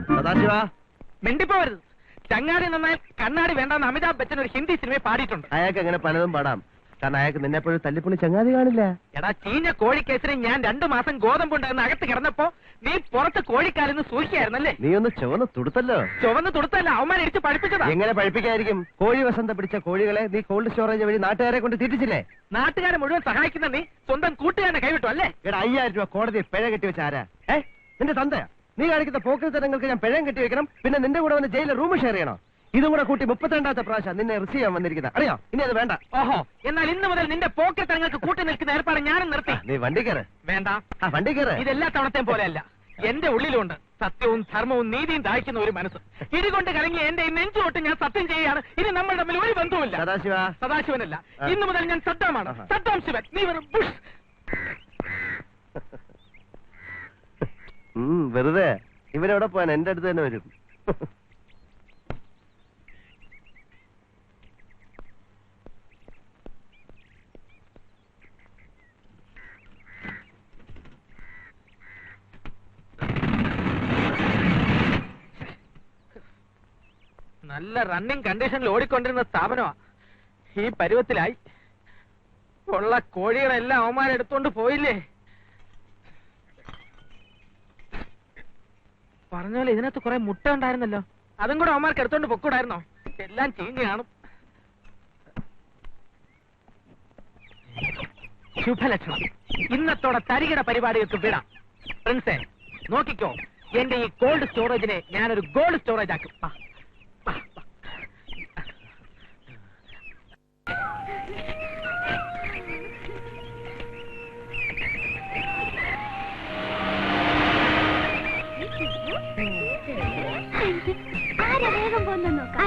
സദാശിവ, മിണ്ടിപ്പോവരുത്. ചങ്ങാടി നന്നായി കണ്ണാടി വേണ്ടെന്ന് അമിതാഭ് ബച്ചൻ ഒരു ഹിന്ദി സിനിമയെ പാടിയിട്ടുണ്ട്. അയാൾക്ക് അങ്ങനെ പലതും പാടാം. കാരണം അയാൾക്ക് നിന്നെപ്പോഴും തല്ലിപ്പൊളി ചങ്ങാതി കാണില്ല. എടാ, ചീഞ്ഞ കോഴിക്കേസിന് ഞാൻ 2 മാസം ഗോതമ്പുണ്ടെന്ന് അകത്ത് കിടന്നപ്പോ നീ പുറത്ത് കോഴിക്കാലിന്ന് സൂക്ഷിക്കായിരുന്നല്ലേ? നീ ഒന്ന് ചുവന്ന് തുടുത്തല്ലോ. ചുവന്ന് തുടുത്തല്ല, അവന്മാരെ ഇടിച്ച് പഠിപ്പിച്ചതാ. എങ്ങനെ പഠിപ്പിക്കായിരിക്കും? കോഴി വസന്ത പിടിച്ച കോഴികളെ നീ കോൾഡ് സ്റ്റോറേജ് വഴി നാട്ടുകാരെ കൊണ്ട് തീറ്റിച്ചില്ലേ? നാട്ടുകാരെ മുഴുവൻ സഹായിക്കുന്ന നീ സ്വന്തം കൂട്ടുകാരനെ കൈവിട്ടു അല്ലേ? എടാ, 5000 രൂപ കോടതി പിഴ കെട്ടി വെച്ച ആരാ? നിന്റെ തന്തയാ? നീ കാണിക്കുന്ന പോക്കൃത്തരങ്ങൾക്ക് ഞാൻ പിഴം കെട്ടി വെക്കണം, പിന്നെ നിന്റെ കൂടെ വന്ന് ജയിലിൽ റൂം ഷെയർ ചെയ്യണോ? ഇതും കൂടെ കൂട്ടി 32ാമത്തെ പ്രാവശ്യം നിന്നെ റിസീവ് ചെയ്യാൻ വന്നിരിക്കുന്നത്. അറിയോ? ഇനി അത് വേണ്ട. ഓഹോ, എന്നാൽ ഇന്ന് മുതൽ നിന്റെ പോക്കറ്റങ്ങൾക്ക് കൂട്ടി നിൽക്കുന്ന ഏർപ്പാട് ഞാനും നിർത്തി. നീ വണ്ടി കയറ്. വേണ്ട, വണ്ടി കയറ്. ഇതെല്ലാ തവണത്തെയും പോലെയല്ല. എന്റെ ഉള്ളിലുണ്ട് സത്യവും ധർമ്മവും നീതിയും ദാഹിക്കുന്ന ഒരു മനസ്സ്. ഇതുകൊണ്ട് കലങ്ങി എന്റെ നെഞ്ചോട്ട് ഞാൻ സത്യം ചെയ്യുകയാണ്. ഇനി നമ്മൾ തമ്മിൽ ഒരു ബന്ധവുമില്ല. സദാശിവ. സദാശിവനല്ല, ഇന്നു മുതൽ ഞാൻ സദ്ദാമാണ്. സദ്ദാം ശിവൻ. നീ വെറും ബുഷ്. വെറുതെ ഇവരെവിടെ പോവാൻ? എന്റെ അടുത്ത് തന്നെ വരും. നല്ല റണ്ണിങ് കണ്ടീഷനിൽ ഓടിക്കൊണ്ടിരുന്ന സ്ഥാപനമാണ് ഈ പരുവത്തിലായി. ഉള്ള കോഴികളെല്ലാം അവന്മാരെടുത്തോണ്ട് പോയില്ലേ? പറഞ്ഞ പോലെ ഇതിനകത്ത് കുറെ മുട്ട ഉണ്ടായിരുന്നല്ലോ, അതും കൂടെ അവന്മാർക്ക് എടുത്തോണ്ട് പൊക്കൂടായിരുന്നോ? എല്ലാം ചീഞ്ഞ് കാണും. ശുഭലക്ഷണം. ഇന്നത്തോടെ തരികിട പരിപാടികൾക്ക് വിടാം. പ്രിൻസേ, നോക്കിക്കോ, എന്റെ ഈ കോൾഡ് സ്റ്റോറേജിനെ ഞാനൊരു ഗോൾഡ് സ്റ്റോറേജ് ആക്കും. ആരാ വേഗം പോന്നു നോക്കാം.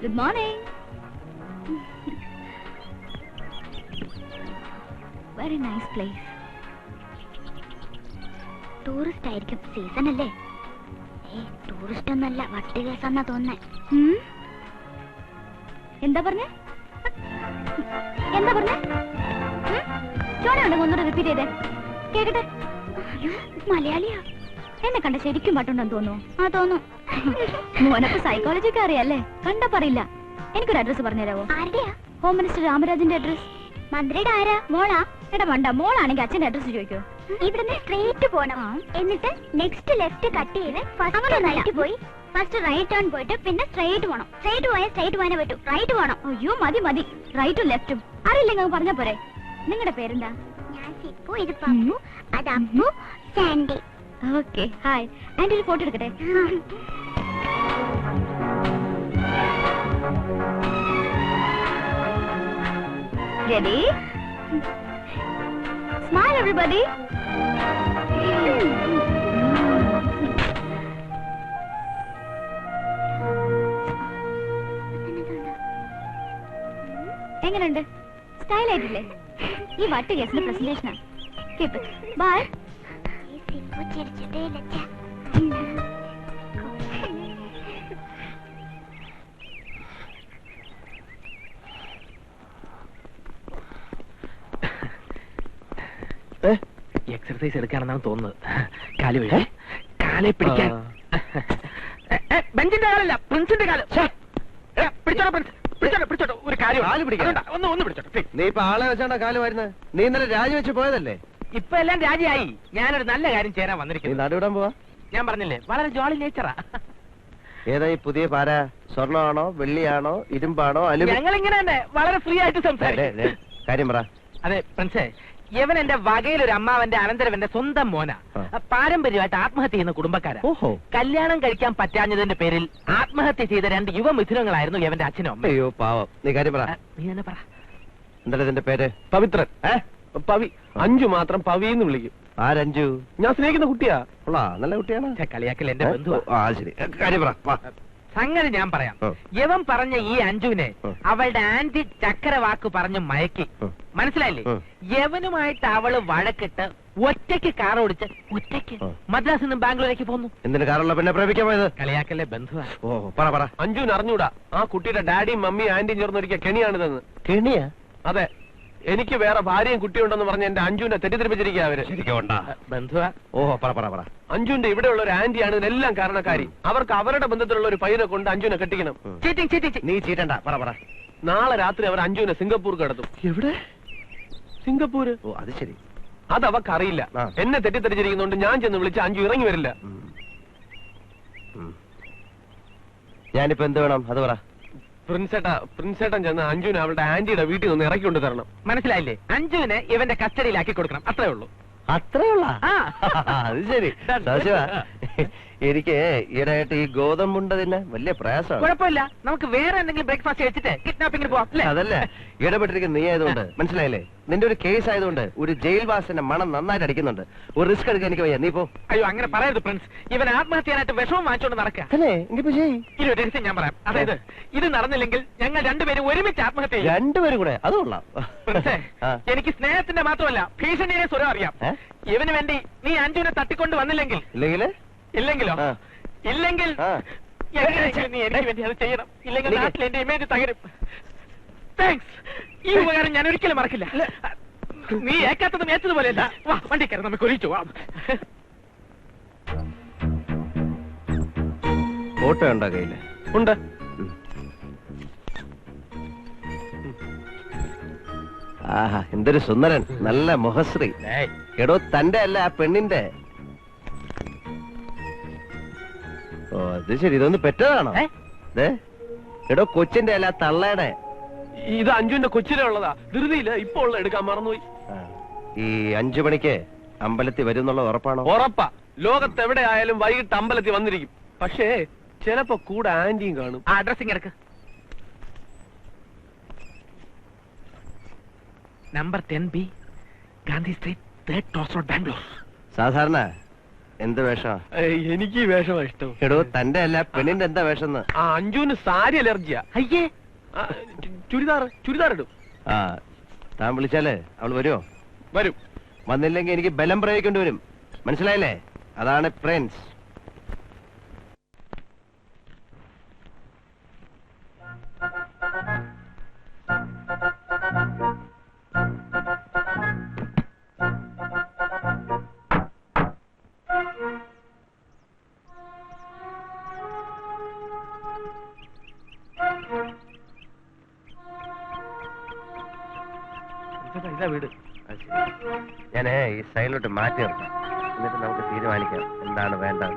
Good morning. Very nice place. Tourist ആയിരിക്കും, സീസൺ അല്ലേ? ടൂറിസ്റ്റ് ഒന്നല്ല, വട്ടി കേസാന്നാ തോന്നുന്നേ. എന്താ പറഞ്ഞേ? ചോടയുണ്ട്, ഒന്നുകൂടെ റിപ്പീറ്റ് ചെയ്തേ കേക്കട്ടെ. മലയാളിയാ? എന്നെ കണ്ട ശരിക്കും പാട്ടുണ്ടെന്ന് തോന്നുന്നു. ആ തോന്നുന്നു. മോനപ്പോ സൈക്കോളജി ഒക്കെ അറിയാല്ലേ? കണ്ടാ പറയില്ല. എനിക്കൊരു അഡ്രസ് പറഞ്ഞുതരാവോ? ആരുടെയാ? ഹോം മിനിസ്റ്റർ രാമരാജന്റെ അഡ്രസ്. മന്ത്രിയുടെ ആരാ? മോളാ? എടാ മണ്ട, മോളാണെങ്കിൽ അച്ഛന്റെ അഡ്രസ് ചോദിക്കോ? ഇവിടുന്ന് സ്ട്രേറ്റ് പോണം, എന്നിട്ട് നെക്സ്റ്റ് ലെഫ്റ്റ് കട്ട് ചെയ്ത് ഫസ്റ്റ് റൈറ്റ് പോയി, ഫസ്റ്റ് റൈറ്റ് ടേൺ പോയിട്ട് പിന്നെ സ്ട്രേറ്റ് പോണം. സ്ട്രേറ്റ് പോയാലേ പറ്റൂ, റൈറ്റ് പോണം. അയ്യോ മതി മതി, റൈറ്റും ലെഫ്റ്റും അറിയില്ലെങ്കിൽ പറഞ്ഞാ പോരെ. നിങ്ങളുടെ പേരെന്താ? ഞാൻ സിപ്പു, ഇത് പപ്പു, അത് Appu, Sandy. Okay, hi. Aunty ഒരു ഫോട്ടോ എടുക്കട്ടെ? Ready? Smile, everybody. എങ്ങനെയുണ്ട്? സ്റ്റൈൽ ആയിട്ടില്ലേ? ഈ വട്ട് കേസിന്റെ പ്രസന്റേഷനാ. ബൈ. എക്സർസൈസ് എടുക്കാണെന്നാണ് തോന്നുന്നത്. കാല് വീഴ, കാലെ പിടിക്കാൻ. ബെഞ്ചിന്റെ കാലല്ല, പ്രിൻസിന്റെ കാല്. പിടിച്ചോട്ടോ പ്രിൻസ്, പിടിച്ചോട്ടോ. ഒരു കാര്യം ഒന്ന് പിടിച്ചോട്ടോ. നീ ഇപ്പൊ ആളെ വെച്ചാണ് കാല് വരുന്നത്. നീ ഇന്നലെ രാജിവെച്ച് പോയതല്ലേ? ഇപ്പൊ എല്ലാം രാജിയായി. ഞാനൊരു നല്ല കാര്യം ചേരാൻ നീ വന്നിരിക്കുന്നു. നടുവിടാൻ പോവാ? ഞാൻ പറഞ്ഞില്ലേ, വളരെ ജോളി നേച്ചറാ. ഏതാ ഈ പുതിയ പാര? സ്വർണ്ണമാണോ, വെള്ളിയാണോ, ഇരുമ്പാണോ, ഞങ്ങൾ ഇങ്ങനെ തന്നെ വളരെ ഫ്രീ ആയിട്ട് സംസാരിക്കും. കാര്യം പറ. അതെ പ്രിൻസേ, യവൻ എന്റെ വകയിലൊരു അമ്മാവന്റെ അനന്തരവന്റെ സ്വന്തം മോനാ. പാരമ്പര്യമായിട്ട് ആത്മഹത്യ ചെയ്യുന്ന കുടുംബക്കാരാ. ഓഹോ. കല്യാണം കഴിക്കാൻ പറ്റാഞ്ഞതിന്റെ പേരിൽ ആത്മഹത്യ ചെയ്ത 2 യുവമിഥുനങ്ങളായിരുന്നു യവന്റെ അച്ഛനും അമ്മയും. അയ്യോ പാവം. നീ കാര്യം പറ. നീ തന്നെ പറ. എന്താ ഇതിന്റെ പേര്? പവിത്രൻ. പവി. അഞ്ചു മാത്രം പവി എന്ന് വിളിക്കും. ആരഞ്ചു? ഞാൻ സ്നേഹിക്കുന്ന കുട്ടിയാ. നല്ല കുട്ടിയാണ്. കളിയാക്കൽ എന്റെ ബന്ധു. ശരി, കാര്യം പറ. സംഗതി ഞാൻ പറയാം. യവൻ പറഞ്ഞ ഈ അഞ്ജുവിനെ അവളുടെ ആന്റി ചക്കരവാക്ക് പറഞ്ഞ് മയക്കി. മനസ്സിലായില്ലേ? യവനുമായിട്ട് അവള് വഴക്കിട്ട് ഒറ്റയ്ക്ക് കാർ ഓടിച്ച് ഒറ്റയ്ക്ക് മദ്രാസിൽ നിന്നും ബാംഗ്ലൂരേക്ക് പോന്നു. എന്തിനു കാറുള്ള പിന്നെ പ്രേമിക്കാൻ പോയത്? കളിയാക്കല്ലേ ബന്ധുവാ. ഓ പറ. അഞ്ജുവിന് അറിഞ്ഞൂടാ ആ കുട്ടിയുടെ ഡാഡിയും മമ്മിയും ആന്റിയും ചേർന്നൊരിക്കൽ കെണിയാണിതെന്ന്. കെണിയാ? അതെ, എനിക്ക് വേറെ ഭാര്യയും കുട്ടിയുണ്ടെന്ന് പറഞ്ഞ് എന്റെ അഞ്ജുവിനെ തെറ്റിദ്ധരിപ്പിച്ചിരിക്കുക അവര്. ബന്ധുവാ. ഓഹോ പറ. അഞ്ജുവിന്റെ ഇവിടെയുള്ള ഒരു ആന്റിയാണ് ഇതിനെല്ലാം കാരണക്കാരി. അവർക്ക് അവരുടെ ബന്ധത്തിലുള്ള ഒരു പയ്യനെ കൊണ്ട് അഞ്ജുവിനെ കെട്ടിക്കണം. നീ ചീറ്റണ്ട. പറ. നാളെ രാത്രി അവർ അഞ്ജുവിനെ സിംഗപ്പൂർ കടത്തും. എവിടെ? സിംഗപ്പൂര്. ഓ അത് ശരി. അത് അവക്കറിയില്ല. എന്നെ തെറ്റിദ്ധരിച്ചിരിക്കുന്നോണ്ട് ഞാൻ ചെന്ന് വിളിച്ച് അഞ്ജു ഇറങ്ങി വരില്ല. ഞാനിപ്പോ എന്ത് വേണം അത് പറ. പ്രിൻസേട്ടൻ ചെന്ന് അഞ്ജുവിനെ അവളുടെ ആന്റിയുടെ വീട്ടിൽ നിന്ന് ഇറക്കി കൊണ്ട് തരണം. മനസ്സിലായില്ലേ? അഞ്ജുവിനെ ഇവന്റെ കസ്റ്റഡിയിലാക്കി കൊടുക്കണം. അത്രേ ഉള്ളൂ. അത്രയുള്ള? അത് ശരി. എനിക്ക് ഈയിടെയായിട്ട് ഈ ഗോതമ്പുണ്ടതിന് വലിയ പ്രയാസമാണ്. കുഴപ്പമില്ല, നമുക്ക് വേറെ എന്തെങ്കിലും ബ്രേക്ക്ഫാസ്റ്റ് കഴിച്ചിട്ട് കിഡ്നാപ്പിംഗിന് പോവാം. അതല്ല, ഇടപെട്ടിരിക്കുന്ന നീ ആയതുകൊണ്ട് മനസ്സിലായില്ലേ? നിന്റെ ഒരു കേസ് ആയതുകൊണ്ട് ഒരു ജയിൽ വാസിന്റെ മണം നന്നായിട്ട് അടിക്കുന്നുണ്ട്. ഒരു റിസ്ക് എടുക്കാൻ എനിക്ക് വയ്യ. നീ പോ. അയ്യോ അങ്ങനെ പറയരുത് പ്രിൻസ്. ഇവൻ ആത്മഹത്യ ചെയ്യാനായിട്ട് വിഷമം വാങ്ങിച്ചോണ്ട് നടക്കുക. ഇനി ഒരു രഹസ്യം ഞാൻ പറയാം. അതായത് ഇത് നടന്നില്ലെങ്കിൽ ഞങ്ങൾ രണ്ടുപേരും ഒരുമിച്ച് ആത്മഹത്യ ചെയ്യും. രണ്ടുപേരും കൂടെ? അത് കൊള്ളാം. പ്രിൻസേ, എനിക്ക് സ്നേഹത്തിന്റെ മാത്രമല്ല ഭീഷണിയെ സ്വരം അറിയാം. ഇവന് വേണ്ടി നീ അഞ്ജുവിനെ തട്ടിക്കൊണ്ട് വന്നില്ലെങ്കിൽ ഇല്ലെങ്കിലോ ഇല്ലെങ്കിൽ നീ എനിക്ക് വേണ്ടി അത് ചെയ്യണം. ഇല്ലെങ്കിൽ നാട്ടിൽ എന്റെ ഇമേജ് തകരും. താങ്ക്സ്. ഈ ഉപകാരം ഞാൻ ഒരിക്കലും മറക്കില്ല. നീ ഏക്കാത്തതും ഏറ്റതുപോലെയല്ല. വാ വണ്ടി കയറി നമുക്ക് ഒഴിച്ചു വാ. ഫോട്ടോ ഉണ്ടോ കയ്യില്? ഉണ്ട്. ആഹാ, എന്തൊരു സുന്ദരൻ. നല്ല മുഖശ്രീ. എടോ തന്റെ അല്ല ആ പെണ്ണിന്റെ. ഓ അത് ശരി. ഇതൊന്ന് പെറ്റതാണോ? എടോ കൊച്ചിന്റെ അല്ല തള്ളയുടെ. ഇത് അഞ്ജുവിന്റെ കൊച്ചിലെ ഉള്ളതാ. ധൃതിയില്ല, ഇപ്പൊ ഉള്ള എടുക്കാൻ മറന്നുപോയി. ഈ 5 മണിക്ക് അമ്പലത്തിൽ വരും എന്നുള്ള ഉറപ്പാണോ? ഉറപ്പാ. ലോകത്ത് എവിടെ ആയാലും വൈകിട്ട് അമ്പലത്തിൽ വന്നിരിക്കും. പക്ഷേ ചിലപ്പോ കൂടെ ആന്റിയും കാണും. അഡ്രസ്സിംഗ് എടുക്ക്. Number 10B Gandhi street, 3rd cross road, Bangalore. സാധാരണ എന്ത് വേഷം? എനിക്ക് ഈ വേഷമാ ഇഷ്ടം. എടോ തന്റെ അല്ല പെണ്ണിന്റെ എന്താ വേഷം? അഞ്ജുവിന് സാരി അലർജിയാ. അയ്യേ, ചുരിദാർ ഇടും. താൻ വിളിച്ചാല് അവള് വരുമോ? വരും. വന്നില്ലെങ്കിൽ എനിക്ക് ബലം പ്രയോഗിക്കേണ്ടി വരും. മനസ്സിലായില്ലേ? അതാണ് പ്രിൻസ്. ഇതാ വീട്. ഞാനേ ഈ സൈഡിലോട്ട് മാറ്റി നിർത്താം. എന്നിട്ട് നമുക്ക് തീരുമാനിക്കാം എന്താണ് വേണ്ടത്.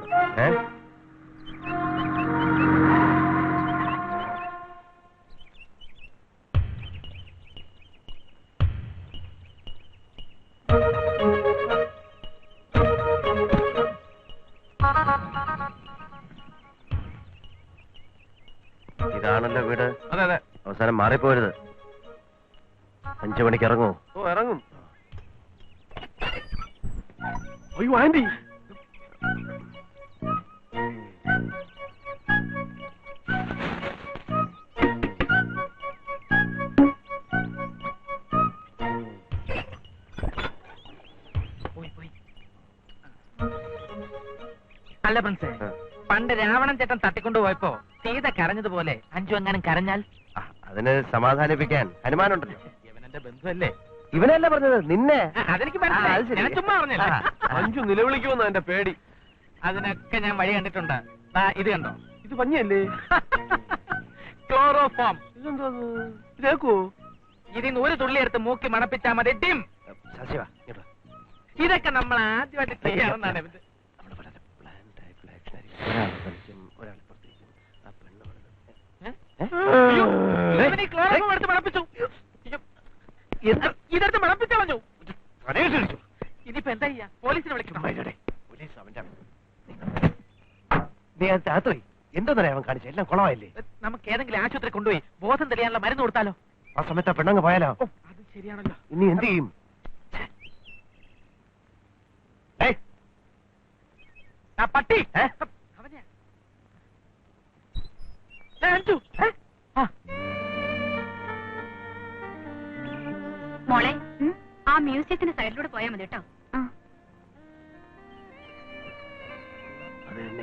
ഇതാണല്ലോ വീട്. അതെ അതെ. അവസാനം മാറിപ്പോരുത്. 5 മണിക്ക് ഇറങ്ങൂ. ഓ ഇറങ്ങും. അയ്യോ ആന്റി. പോയി. അല്ല പ്രിൻസേ, പണ്ട് രാവണൻ ചേട്ടൻ തട്ടിക്കൊണ്ടു പോയപ്പോ സീത കരഞ്ഞതുപോലെ അഞ്ചു എങ്ങാനും കരഞ്ഞാൽ? അതിന് സമാധാനിപ്പിക്കാൻ ഹനുമാനുണ്ടല്ലോ. ഇവനെന്റെ ബന്ധുവല്ലേ? ഇവനല്ല പറഞ്ഞത്, നിന്നെ. അതെനിക്ക് മനസ്സിലായി, ഞാൻ ചുമ്മാ പറഞ്ഞില്ല. അഞ്ചു നിലവിളിക്കുമെന്ന എന്റെ പേടി. അതിനൊക്കെ ഞാൻ വഴി കണ്ടിട്ടുണ്ട്. ഇത് കണ്ടോ? ഇത് പഞ്ഞല്ലേ? ക്ലോറോഫോം. ഇതേക്കോ? ഇതിന്ന് ഒരു തുള്ളി എടുത്ത് മൂക്കി മണപ്പിച്ചാ മതി. ഡിം. ഇതൊക്കെ നമ്മൾ ആദ്യമായിട്ട് ചെയ്യാറുന്നാണ്. ക്ലോറോഫോം എടുത്ത് മണപ്പിച്ചു. ഇതെടുത്ത് മണപ്പിച്ചു കളഞ്ഞു. ഇതിപ്പോ എന്താ ചെയ്യാ? പോലീസിനെ വിളിക്കണം. നീ അകത്തോയി എന്തോന്നറിയാ അവൻ കാണിച്ച എല്ലാം കുളമായില്ലേ? നമുക്ക് ഏതെങ്കിലും ആശുപത്രി കൊണ്ടുപോയി ബോധം തെളിയാനുള്ള മരുന്ന് കൊടുത്താലോ? ആ സമയത്ത് ആ പെണ്ണങ്ങ് പോയാലോ? അത് ശരിയാണല്ലോ. ഇനി എന്ത് ചെയ്യും? ആ പട്ടി മോളെ, ആ മ്യൂസിയത്തിന്റെ സൈഡിലൂടെ പോയാൽ മതി കേട്ടോ.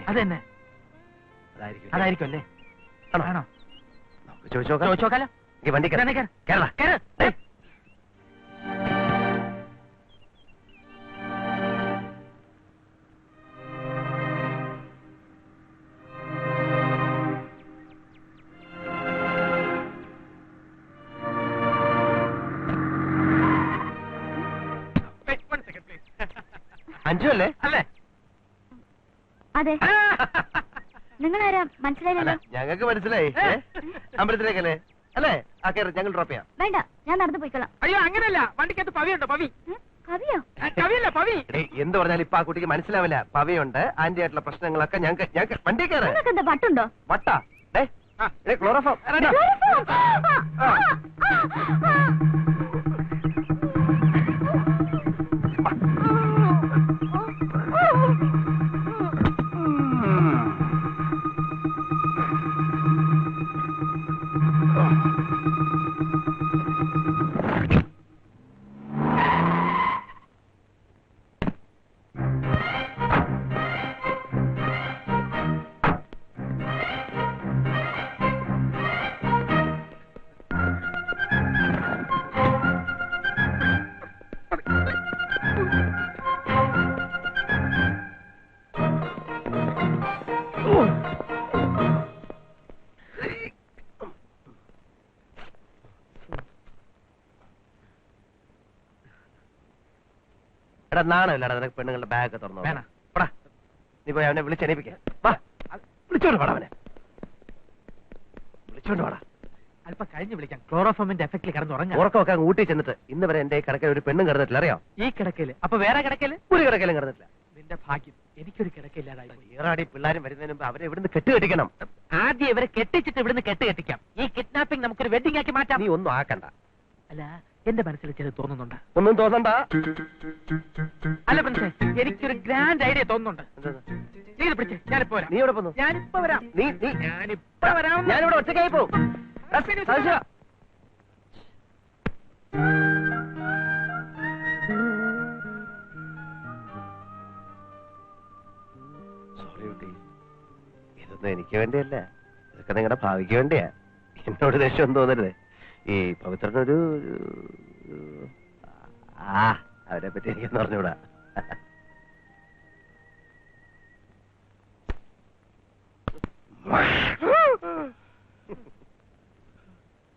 അത് തന്നെ അതായിരിക്കും അല്ലേ? ആണോ? ചോദിച്ചോക്കാലോ. വണ്ടി കേരള അഞ്ചു അല്ലേ? അല്ലേ? അതെ. നിങ്ങളാരാ? മനസ്സിലായില്ലല്ലോ. ഞങ്ങൾക്ക് മനസ്സിലായി. അമ്പലത്തിലേക്കല്ലേ? അല്ലേ? ആ കയറി, ഞങ്ങൾ ഡ്രോപ്പ് ചെയ്യാം. വേണ്ട, ഞാൻ നടന്നു പോയിക്കോളാം. അയ്യോ അങ്ങനെയല്ല, വണ്ടിക്കകത്ത് പവിയുണ്ടോ? പവി. കവിയോ? കവിയല്ല, പവി. എന്ത് പറഞ്ഞാലും ഇപ്പൊ ആ കുട്ടിക്ക് മനസ്സിലാവില്ല. പവയുണ്ട്, ആന്റി ആയിട്ടുള്ള പ്രശ്നങ്ങളൊക്കെ ഞങ്ങൾക്ക് വണ്ടി കയറി. നിങ്ങൾക്ക് എന്താ പട്ടുണ്ടോ? വട്ടാ? ക്ലോറോഫോം. എടാ നാണമില്ലടാ നിനക്ക് പെണ്ണുങ്ങളുടെ ബാഗ് തുറന്നു? വേണം. നീ പോയി അവനെ വിളിച്ചെണീപ്പിക്കാം. വിളിച്ചോണ്ട് പാടാ അവനെ, വിളിച്ചോണ്ട് പാടാ. അല്പം കഴിഞ്ഞ് വിളിക്കാം. ക്ലോറോഫോമിന്റെ എഫക്റ്റിൽ കിടന്നുറങ്ങാം. ഉറക്കമൊക്കെ അങ്ങ് ഊട്ടി ചെന്നിട്ട് ഇന്ന് വരെ എന്റെ കിടക്കൽ ഒരു പെണ്ണും കിടന്നിട്ടില്ല, അറിയോ? ഈ കിടക്കല് അപ്പൊ വേറെ കിടക്കല്? ഒരു കിടക്കലും കിടന്നിട്ടില്ല. നിന്റെ ഭാഗ്യം, എനിക്കൊരു കിടക്കില്ലാതായി. ഏറാടി പിള്ളേരും വരുന്നതിന് മുമ്പ് അവരെ ഇവിടുന്ന് കെട്ടുകെട്ടിക്കണം. ആദ്യം ഇവരെ കെട്ടിച്ചിട്ട് ഇവിടുന്ന് കെട്ടിക്കാം. ഈ കിഡ്നാപ്പിംഗ് നമുക്കൊരു വെഡിങ് ആക്കി മാറ്റാം. നീ ഒന്നും ആക്കണ്ട. അല്ല, എന്റെ മനസ്സിൽ ചിലത് തോന്നുന്നുണ്ട്. ഒന്നും തോന്നണ്ട. അല്ല പ്രിൻസേ, എനിക്കൊരു ഗ്രാൻഡ് ഐഡിയ തോന്നുന്നുണ്ട്. നീ ഇത് പിടിച്ചേ, ഞാനിപ്പോ വരാം. നീ എവിടെ പോന്നു? ഞാനിപ്പോ വരാം. ഞാനിപ്പോ വരാം. ഞാനിവിടെ ഒറ്റയ്ക്കായി പോവും. സോറി കുട്ടി, ഇതൊന്നും എനിക്ക് വേണ്ടിയല്ല, ഇതൊക്കെ നിങ്ങളുടെ ഭാവിക്ക് വേണ്ടിയാ. എന്നോട് ദേഷ്യം തോന്നരുത്. ഈ പവിത്രനൊരു അവരെ പറ്റി എനിക്കൊന്നും അറിഞ്ഞൂടാ.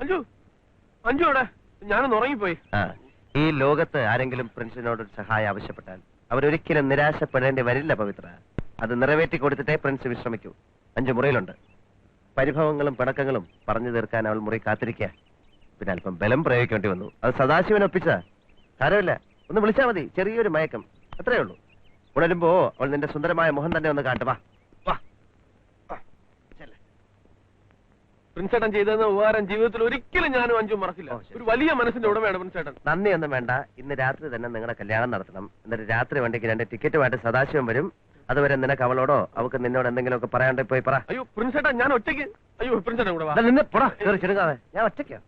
അഞ്ചു അഞ്ചു അവിടെ ഞാനൊന്ന് ഉറങ്ങിപ്പോയി. ഈ ലോകത്ത് ആരെങ്കിലും പ്രിൻസിനോട് ഒരു സഹായം ആവശ്യപ്പെട്ടാൽ അവരൊരിക്കലും നിരാശപ്പെടേണ്ടി വരില്ല പവിത്ര. അത് നിറവേറ്റി കൊടുത്തിട്ടേ പ്രിൻസ് വിശ്രമിക്കൂ. 5 മുറിയിലുണ്ട്. പരിഭവങ്ങളും പിണക്കങ്ങളും പറഞ്ഞു തീർക്കാൻ അവൾ മുറി കാത്തിരിക്കുക. പിന്നെ അല്പം ബലം പ്രയോഗിക്കേണ്ടി വന്നു. അത് സദാശിവൻ ഒപ്പിച്ചതാ. സാരമില്ല, ഒന്ന് വിളിച്ചാൽ മതി. ചെറിയൊരു മയക്കം, അത്രേ ഉള്ളൂ. ഉണരുമ്പോ അവൾ നിന്റെ സുന്ദരമായ മുഖം തന്നെ ഒന്ന് കാട്ടുവാ. പ്രിൻസേട്ടൻ ചെയ്തെന്ന ഉപകാരം ജീവിതത്തിൽ ഒരിക്കലും ഞാനും അഞ്ചും മറക്കില്ല. ഒരു വലിയ മനസ്സിന്റെ ഉടമയാണ് പ്രിൻസേട്ടൻ. നന്ദിയൊന്നും വേണ്ട. ഇന്ന് രാത്രി തന്നെ നിങ്ങളുടെ കല്യാണം നടത്തണം. എന്നിട്ട് രാത്രി വണ്ടിക്ക് 2 ടിക്കറ്റുമായിട്ട് സദാശിവം വരും. അതുവരെ നിനക്ക് അവളോടോ അവൾക്ക് നിന്നോട് എന്തെങ്കിലുമൊക്കെ പറയാണ്ട് പോയി പറ. അയ്യോ പ്രിൻസേട്ടൻ, ഞാൻ ഒറ്റയ്ക്ക്. അയ്യോ പ്രിൻസേട്ടൻ കൂടെ വാ. നിന്ന് പോടാ, കയറി ചെടുക്കാതെ. ഞാൻ ഒറ്റയ്ക്കോ?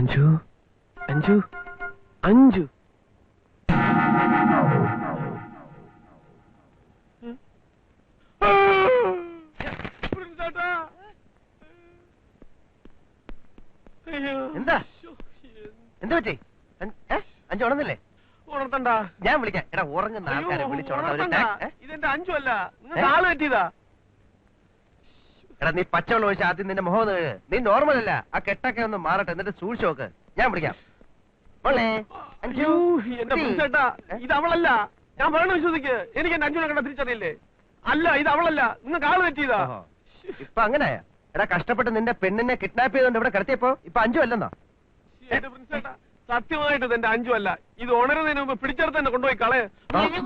അഞ്ജു അഞ്ജു അഞ്ജു എന്താ എന്താ പറ്റി അഞ്ചു ഉണർന്നില്ലേ? ഉണർത്തണ്ട, ഞാൻ വിളിക്കാം. എടാ ഉറങ്ങുന്ന ആൾക്കാരെ വിളിച്ചോളാം. ഇതെന്റെ അഞ്ജു അല്ല, നിങ്ങൾക്ക് ആള് പറ്റിയതാ. എടാ നീ പച്ചവെള്ളം ഒഴിച്ച് ആദ്യം നിന്റെ മുഖം ഒന്ന് കഴുക്. നീ നോർമൽ അല്ല, ആ കെട്ടൊക്കെ ഒന്ന് മാറട്ടെ, എന്നിട്ട് സൂക്ഷിച്ചു നോക്ക്. ഞാൻ വിളിക്കാം. അയ്യോ എന്റെ ചേട്ടാ, ഇത് അവളല്ല. ഞാൻ പറയണ വിശ്വസിക്ക്. എനിക്ക് എന്റെ അഞ്ജുനെ കണ്ട തിരിച്ചറിയില്ലേ? അല്ല, ഇത് അവളല്ല, നിങ്ങൾക്ക് ആള് പറ്റിയതാ. ഇപ്പൊ അങ്ങനെയാ? എടാ കഷ്ടപ്പെട്ട് നിന്റെ പെണ്ണിനെ കിഡ്നാപ്പ് ചെയ്തോണ്ട് ഇവിടെ കിടത്തിയപ്പോ ഇപ്പൊ അഞ്ചു അല്ലെന്നോ? എന്റെ പ്രിൻസേട്ടാ, സത്യമായിട്ട് എന്റെ അഞ്ജു അല്ല. ഇത് ഉണരുന്നതിന് മുമ്പ് പിടിച്ചെടുത്ത് തന്നെ കൊണ്ടുപോയി കളെ. പറഞ്ഞോ.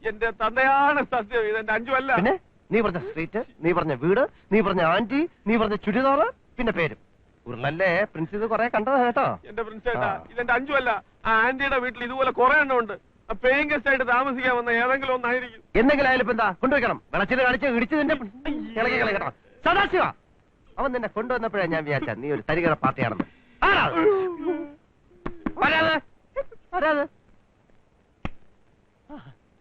എന്റെ തന്തയാണ് സത്യം, ഇത് എന്റെ അഞ്ജു അല്ല. പിന്നെ നീ പറഞ്ഞ സ്ട്രീറ്റ്, നീ പറഞ്ഞ വീട്, നീ പറഞ്ഞ ആന്റി, നീ പറഞ്ഞ ചുരിദാറ്, പിന്നെ പേരും ഉരുളല്ലേ. പ്രിൻസ് ഇത് കൊറേ കണ്ടതാ കേട്ടോ. എന്റെ പ്രിൻസേട്ടാ, ഇതെന്റെ അഞ്ജു അല്ല. ആ ആന്റിയുടെ വീട്ടിൽ ഇതുപോലെ കുറെ എണ്ണം ഉണ്ട്. പേയിങ് ഗസ്റ്റ് ആയിട്ട് താമസിക്കാൻ വന്ന ഏതെങ്കിലും ഒന്നായിരിക്കും. എന്തെങ്കിലും ആയാലും ഇപ്പൊ എന്താ കൊണ്ടുവയ്ക്കണം. വെളച്ചിൽ കാണിച്ച് ഇടിച്ച് നിന്റെ ഇളകി കളി കേട്ടോ. സദാശിവ അവൻ നിന്നെ കൊണ്ടുവന്നപ്പോഴാ ഞാൻ വിചാരിച്ച നീ ഒരു തരികട പാർട്ടിയാണെന്ന്.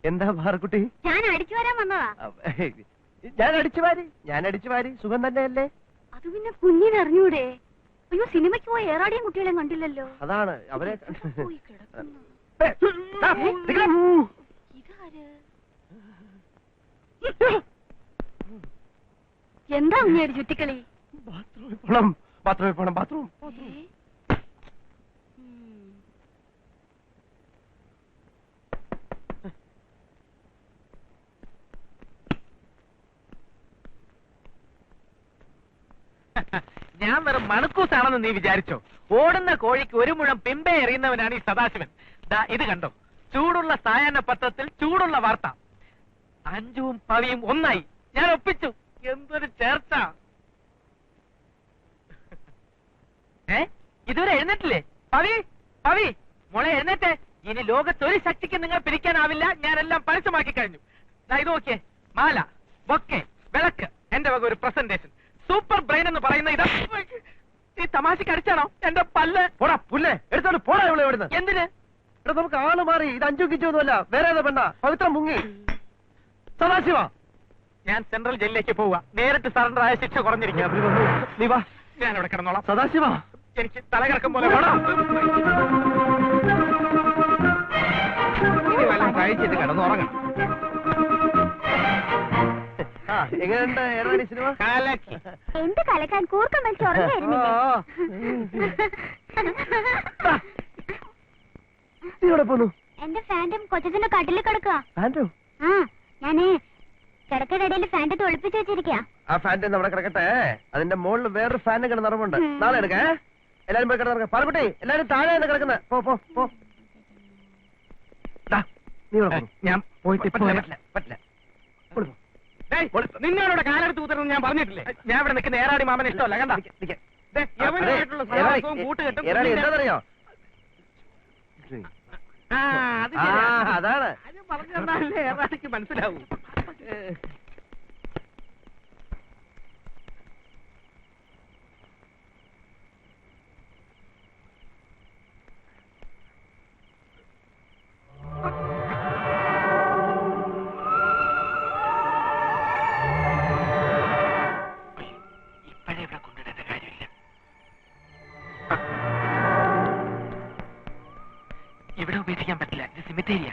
എന്താ ഭാർക്കുട്ടി? ഞാൻ അടിച്ചു വരാൻ വന്നതാ. ഞാൻ അടിച്ചു വാരി. സുഖം തന്നെയല്ലേ? അത് പിന്നെ കുഞ്ഞിനെ അറിഞ്ഞൂടെ? അയ്യോ, സിനിമയ്ക്ക് പോയ ഏറാടിയും കുട്ടികളെയും കണ്ടില്ലല്ലോ. അതാണ് അവരെ പോയി കിടക്കുന്നു. ഇതാര്? എന്താ ഉണ്ണിയൊരു ചുറ്റിക്കളി? ബാത്റൂമിൽ പോണം. ബാത്റൂം ഞാൻ വെറും മണക്കൂസാണെന്ന് നീ വിചാരിച്ചോ? ഓടുന്ന കോഴിക്ക് ഒരു മുഴം പിമ്പെ എറിയുന്നവനാണ് ഈ സദാശിവൻ. ദാ ഇത് കണ്ടോ, ചൂടുള്ള സായാഹ്ന പത്രത്തിൽ ചൂടുള്ള വാർത്ത. അഞ്ജുവും പവിയും ഒന്നായി. ഞാൻ ഒപ്പിച്ചു. എന്തൊരു ചേർച്ച! ഇതുവരെ എഴുന്നേറ്റില്ലേ? പവി പവി മോളെ എഴുന്നേറ്റ്. ഇനി ലോകത്തൊരു ശക്തിക്ക് നിങ്ങൾ പിരിക്കാനാവില്ല. ഞാനെല്ലാം പരസ്യമാക്കി കഴിഞ്ഞു. ഇത് നോക്കിയേ, മാല, ബൊക്കെ, വിളക്ക്, എന്റെ വക ഒരു പ്രസന്റേഷൻ. സൂപ്പർ ബ്രെയിൻ എന്ന് പറയുന്ന ഇത് ഈ തമാശക്ക് അടിച്ചാണോ? എന്റെ പല്ല് പോടാ പുല്ലേ എടുത്തോണ്ട് പോടാ ഇവിടെ ഇവിടുന്ന്. എന്തിന്? ഇവിടെ നമുക്ക് ആള് മാറി. ഇത് അഞ്ചു കിച്ചൊന്നുമല്ല, വേറെ ഏതാ പെണ്ണ പവിത്രം മുങ്ങി. സദാശിവ ഞാൻ സെൻട്രൽ ജയിലിലേക്ക് പോവുക. നേരിട്ട് സറണ്ടർ ആയ ശിക്ഷ കുറഞ്ഞിരിക്കും. നീ വാ, ഞാൻ ഇവിടെ കിടന്നോളാം. സദാശിവ എനിക്ക് തലകറക്കം പോലെ കഴിച്ചിട്ട് കിടന്നുറങ്ങണം. എങ്ങനെയുണ്ട് ഏറാണി സിനിമ? കാലക്കി എന്ത് കലക്കാൻ കൂർക്കം വെച്ച് ഉറങ്ങിയായിരുന്നില്ലേ? എന്റെ ഫാൻറ്റും കൊച്ചത്തിന്റെ കട്ടില് കിടക്കുക. ഞാനേ കിടക്കയുടെ ഇടയിൽ ഫാൻറ്റ് ഒളിപ്പിച്ച് വെച്ചിരിക്കാ. ആ ഫാൻറ്റ് നമ്മുടെ കിടക്കട്ടെ. അതിന്റെ മുകളിൽ വേറൊരു ഫാനും കിടന്ന് നിറമുണ്ട്. നാളെ എടുക്കേ. എല്ലാരും പോയി കിടന്നിറങ്ങ. പാലക്കുട്ടി എല്ലാരും താഴെ കിടക്കുന്നത്. പോ. ഞാൻ പോയിട്ട് പറ്റില്ല. നിന്നോടെ കാലെടുത്ത് കൂത്തരണം ഞാൻ പറഞ്ഞിട്ടില്ലേ? ഞാൻ ഇവിടെ നിൽക്കുന്ന ഏറാടി മാമന് ഇഷ്ടമല്ല. കണ്ട കൂട്ടുകെട്ടും എന്താണെന്നറിയോ? അതാണ് അത് പറഞ്ഞു തന്നാലേ ഏറാടിക്ക് മനസ്സിലാവും. ഇവിടെ ഉപേക്ഷിക്കാൻ പറ്റില്ല. ഇത് സിമിത്തേരിയ.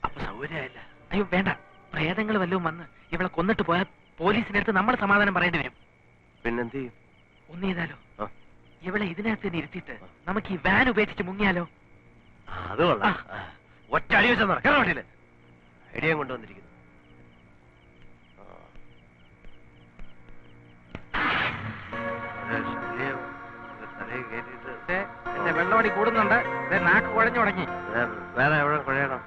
അപ്പൊ സൗകര്യമായില്ല. അയ്യോ വേണ്ട, പ്രേതങ്ങൾ വല്ലതും വന്ന് ഇവളെ കൊന്നിട്ട് പോയാൽ പോലീസിനടുത്ത് നമ്മൾ സമാധാനം പറയേണ്ടി വരും. പിന്നെന്ത് ചെയ്യും? ഒന്ന് ചെയ്താലോ? ഇവളെ ഇതിനകത്ത് തന്നെ ഇരുത്തിയിട്ട് നമുക്ക് ഈ വാൻ ഉപേക്ഷിച്ച് മുങ്ങിയാലോ? അത് കൊള്ളാം. ഒറ്റ അടി വെച്ചാൽ നടക്കാൻ വേണ്ടിയില്ല. ഐഡിയ കൊണ്ടുവന്നിരിക്കുന്നു. എന്റെ വെള്ളമടി കൂടുന്നുണ്ട്. നാക്ക് കുഴഞ്ഞു തുടങ്ങി. വേറെ എവിടെ കുഴയണം?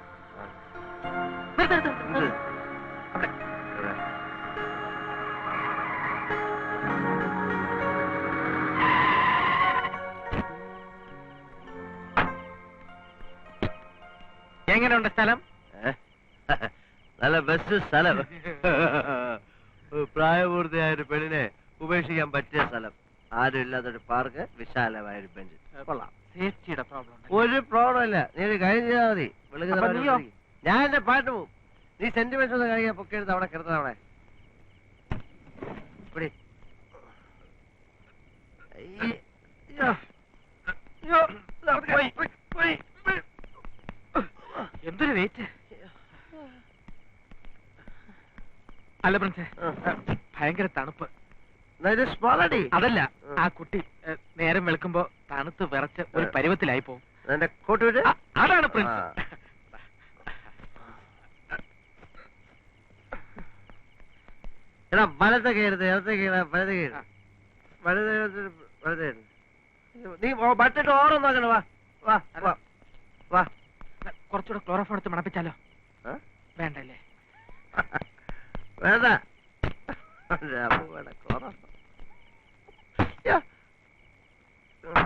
എങ്ങനെയുണ്ട് സ്ഥലം? നല്ല ബെസ്റ്റ് സ്ഥലം. പ്രായപൂർത്തിയായ ഒരു പെണ്ണിനെ ഉപേക്ഷിക്കാൻ പറ്റിയ സ്ഥലം. ആരും ഇല്ലാത്തൊരു പാർക്ക്, വിശാലമായ ഒരു ബെഞ്ച്. കൊള്ളാം. സേഫ്റ്റിയുടെ പ്രോബ്ലം ഒരു പ്രോബ്ലം ഇല്ല. നീ ഒരു കാര്യം ചെയ്താൽ മതി. അപ്പൊ നീയോ? ഞാൻ എന്റെ പാട്ട് പോവും. നീ സെന്റിമെന്റ്സ് ഒന്ന് കഴിയാൻ പൊക്കെ എടുത്ത് അവിടെ കിടത്തണം. അവിടെ പിടി. എന്തൊരു വെയിറ്റ്. അല്ല പ്രിൻസേ, ഭയങ്കര തണുപ്പ്. അതല്ല, ആ കുട്ടി നേരം വെളുക്കുമ്പോ തണുത്ത് വിറച്ച് ഒരു പരുവത്തിലായി പോവും. എന്റെ കൂട്ടുവിട്ട് അതാണ് പ്രിൻസ്. എടാ വലത്തെ കയറുന്നത്, ഇടത്തെ കയറ, വലത്തെ കയറ, വലത്തെ നീ ബട്ടിട്ട് ഓരോ നോക്കണം. വാ വാ വാ വാ. കുറച്ചുകൂടെ ക്ലോറോഫോൺ എടുത്ത് മണപ്പിച്ചാലോ? വേണ്ടല്ലേ? വേണ്ട.